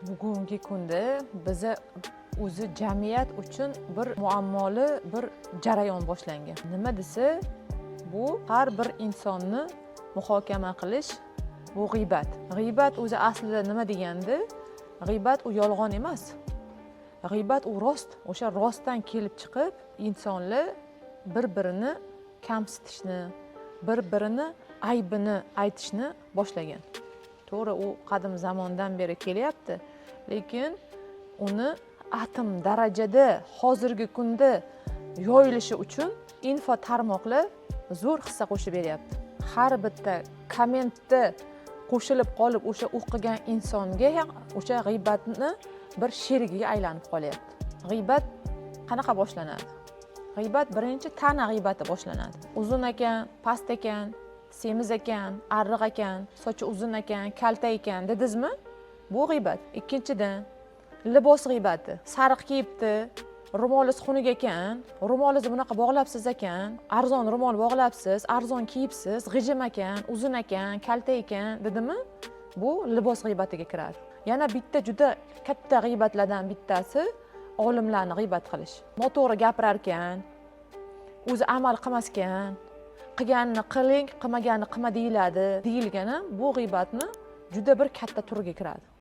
Bugungi kunda biza o'zi jamiyat uchun bir muammoli bir jarayon boshlangan. Nima desa, bu har bir insonni muhokama qilish, bu g'iybat. G'iybat o'zi aslida nima deganda, g'iybat u yolg'on emas. G'iybat u rost. O'sha rostdan kelib chiqib, insonlar bir-birini kamsitishni, bir-birini aybini aytishni boshlagan. To'g'ri, u qadim zamondan beri kelyapti, lekin uni atom darajada hozirgi kunda yoyilishi uchun info tarmoqlar zo'r hissa qo'shib beryapti. Har bitta kommentda qo'shilib qolib o'sha o'qigan insonga ham o'sha g'iybatni bir sherigiga aylanib qolyapti. G'iybat qanaqa boshlanadi? G'iybat birinchi ta'na g'iybat boshlanadi. Uzun ekan, past ekan, semiz ekan, arriq ekan, sochi uzun ekan, kalta ekan dedingizmi? Bu g'iybat. Ikkinchidan libos g'iybat. Sariq kiyibdi, ro'molingiz xunuk ekan, ro'molingizni bunaqa bog'labsiz ekan, arzon ro'mol bog'labsiz, arzon kiyibsiz, g'ijim ekan, uzun ekan, kalta ekan dedimi? Bu libos g'iyibatiga kiradi. Yana bitta juda katta g'iybatlardan bittasi olimlarni g'iybat qilish. Noto'g'ri gapirar ekan, o'zi amal qilmas ekan, qilganini qiling, qilmaganini qilma deyiladi deyilgani bu g'iybatni juda bir katta turiga kiradi.